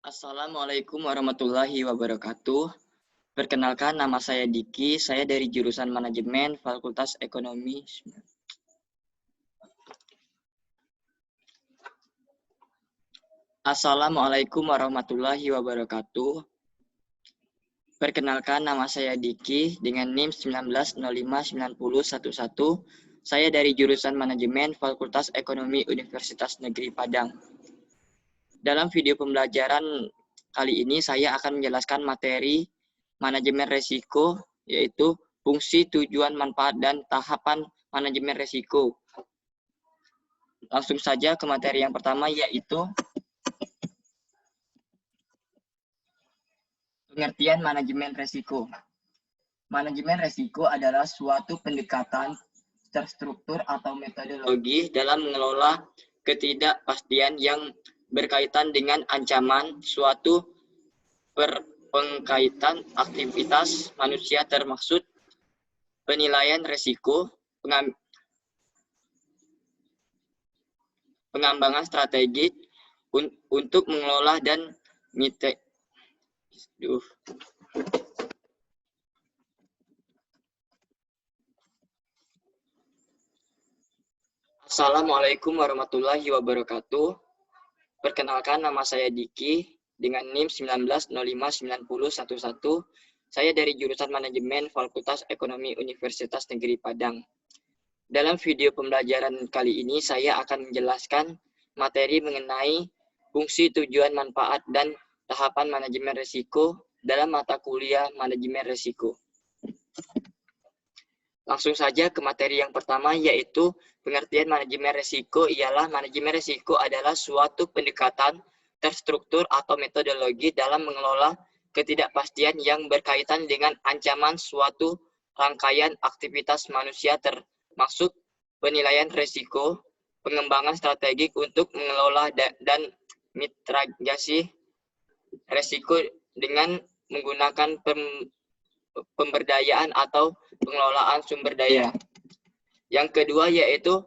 Assalamualaikum warahmatullahi wabarakatuh. Perkenalkan, nama saya Diki. Saya dari jurusan Manajemen Fakultas Ekonomi. Assalamualaikum warahmatullahi wabarakatuh. Perkenalkan, nama saya Diki dengan NIM 19059011. Saya dari jurusan Manajemen Fakultas Ekonomi Universitas Negeri Padang. Dalam video pembelajaran kali ini saya akan menjelaskan materi manajemen risiko, yaitu fungsi, tujuan, manfaat, dan tahapan manajemen risiko. Langsung saja ke materi yang pertama, yaitu pengertian manajemen risiko. Manajemen risiko adalah suatu pendekatan terstruktur atau metodologi dalam mengelola ketidakpastian yang berkaitan dengan ancaman suatu pengkaitan aktivitas manusia, termaksud penilaian risiko, pengembangan strategi untuk mengelola dan Assalamualaikum warahmatullahi wabarakatuh. Perkenalkan, nama saya Diki dengan NIM 19059011. Saya dari jurusan Manajemen Fakultas Ekonomi Universitas Negeri Padang. Dalam video pembelajaran kali ini saya akan menjelaskan materi mengenai fungsi, tujuan, manfaat, dan tahapan manajemen risiko dalam mata kuliah manajemen risiko. Langsung saja ke materi yang pertama, yaitu pengertian manajemen risiko. Ialah manajemen risiko adalah suatu pendekatan terstruktur atau metodologi dalam mengelola ketidakpastian yang berkaitan dengan ancaman suatu rangkaian aktivitas manusia, termasuk penilaian risiko, pengembangan strategik untuk mengelola dan mitigasi risiko dengan menggunakan pemberdayaan atau pengelolaan sumber daya. Yang kedua yaitu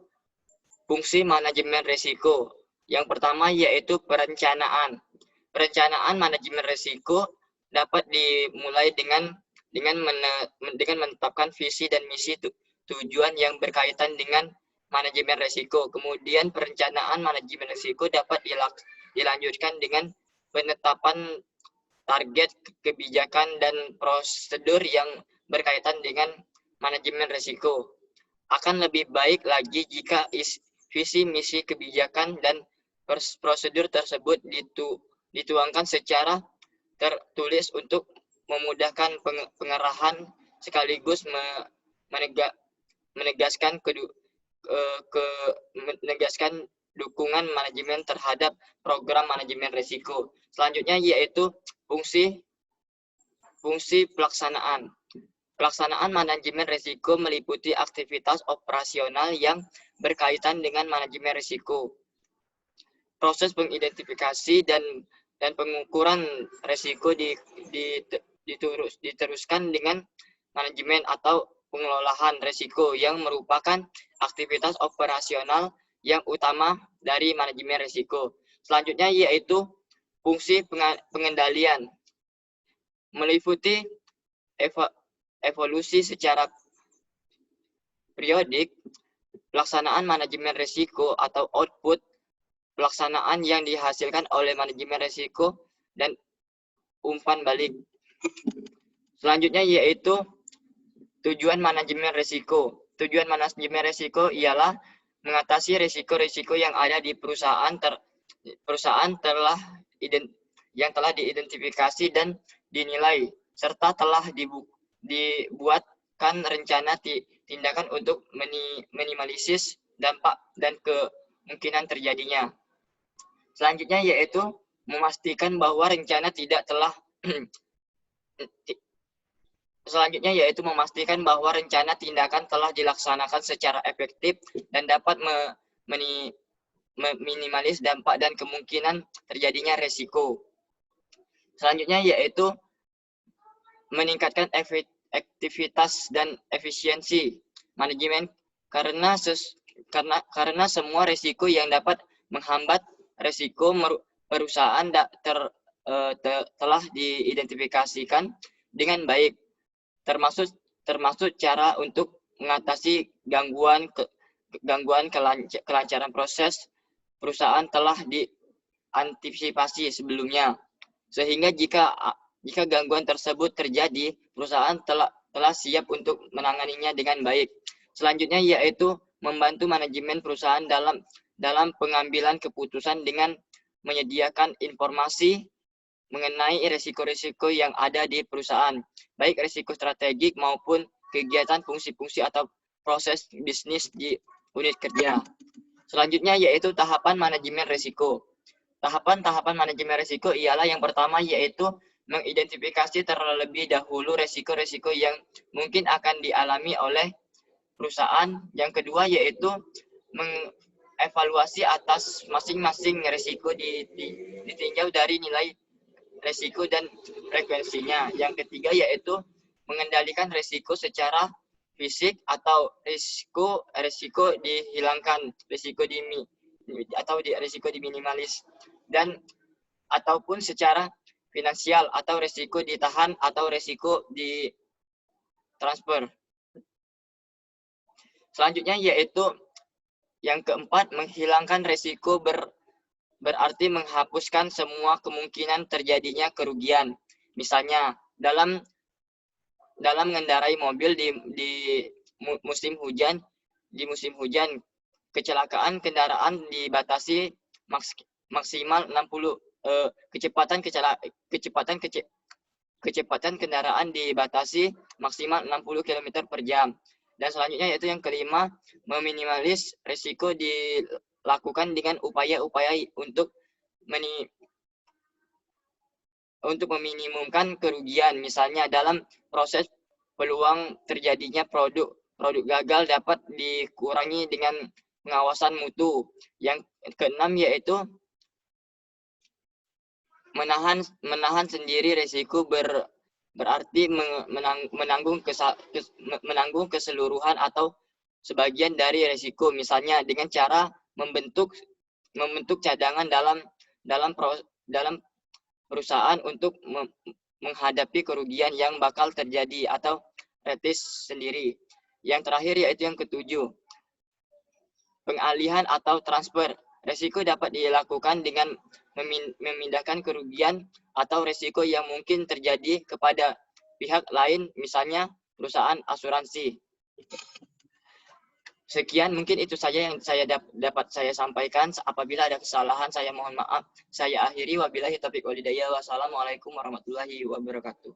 fungsi manajemen risiko. Yang pertama yaitu perencanaan. Perencanaan manajemen risiko dapat dimulai dengan menetapkan visi dan misi tujuan yang berkaitan dengan manajemen risiko. Kemudian perencanaan manajemen risiko dapat dilanjutkan dengan penetapan target, kebijakan, dan prosedur yang berkaitan dengan manajemen risiko. Akan lebih baik lagi jika visi, misi, kebijakan, dan prosedur tersebut dituangkan secara tertulis untuk memudahkan pengerahan sekaligus menegaskan dukungan manajemen terhadap program manajemen risiko. Selanjutnya yaitu fungsi pelaksanaan. Pelaksanaan manajemen risiko meliputi aktivitas operasional yang berkaitan dengan manajemen risiko. Proses pengidentifikasi dan pengukuran risiko diteruskan dengan manajemen atau pengelolaan risiko yang merupakan aktivitas operasional yang utama dari manajemen risiko. Selanjutnya yaitu fungsi pengendalian, meliputi evolusi secara periodik, pelaksanaan manajemen risiko atau output, pelaksanaan yang dihasilkan oleh manajemen risiko, dan umpan balik. Selanjutnya yaitu tujuan manajemen risiko. Tujuan manajemen risiko ialah mengatasi risiko-risiko yang ada di perusahaan yang telah diidentifikasi dan dinilai, serta telah dibuatkan rencana tindakan untuk minimalisir dampak dan kemungkinan terjadinya. Selanjutnya yaitu memastikan bahwa rencana tindakan telah dilaksanakan secara efektif dan dapat meminimalis dampak dan kemungkinan terjadinya risiko. Selanjutnya yaitu meningkatkan efektivitas dan efisiensi manajemen karena semua risiko yang dapat menghambat risiko perusahaan telah diidentifikasikan dengan baik, termasuk cara untuk mengatasi gangguan kelancaran proses perusahaan telah diantisipasi sebelumnya, sehingga jika gangguan tersebut terjadi, perusahaan telah siap untuk menanganinya dengan baik. Selanjutnya yaitu membantu manajemen perusahaan dalam pengambilan keputusan dengan menyediakan informasi mengenai risiko-risiko yang ada di perusahaan, baik risiko strategik maupun kegiatan fungsi-fungsi atau proses bisnis di unit kerja. Selanjutnya yaitu tahapan manajemen risiko. Tahapan manajemen risiko ialah yang pertama yaitu mengidentifikasi terlebih dahulu risiko-risiko yang mungkin akan dialami oleh perusahaan. Yang kedua yaitu mengevaluasi atas masing-masing risiko ditinjau dari nilai risiko dan frekuensinya. Yang ketiga yaitu mengendalikan risiko secara fisik atau risiko dihilangkan, risiko diminimalis, dan ataupun secara finansial atau risiko ditahan atau risiko di transfer. Selanjutnya yaitu yang keempat, menghilangkan risiko berarti menghapuskan semua kemungkinan terjadinya kerugian. Misalnya dalam mengendarai mobil di musim hujan, kecelakaan kendaraan dibatasi maksimal 60 kecepatan kendaraan dibatasi maksimal 60 km per jam. Dan selanjutnya yaitu yang kelima, meminimalis risiko dilakukan dengan upaya-upaya untuk meminimumkan kerugian. Misalnya dalam proses peluang terjadinya produk gagal dapat dikurangi dengan pengawasan mutu. Yang keenam yaitu menahan sendiri risiko berarti menanggung keseluruhan atau sebagian dari risiko, misalnya dengan cara membentuk cadangan dalam perusahaan untuk menghadapi kerugian yang bakal terjadi atau retis sendiri. Yang terakhir yaitu yang ketujuh, pengalihan atau transfer. Risiko dapat dilakukan dengan memindahkan kerugian atau risiko yang mungkin terjadi kepada pihak lain, misalnya perusahaan asuransi. Sekian, mungkin itu saja yang dapat saya sampaikan. Apabila ada kesalahan, saya mohon maaf. Saya akhiri, wabillahi taufiq wal hidayah. Wassalamualaikum warahmatullahi wabarakatuh.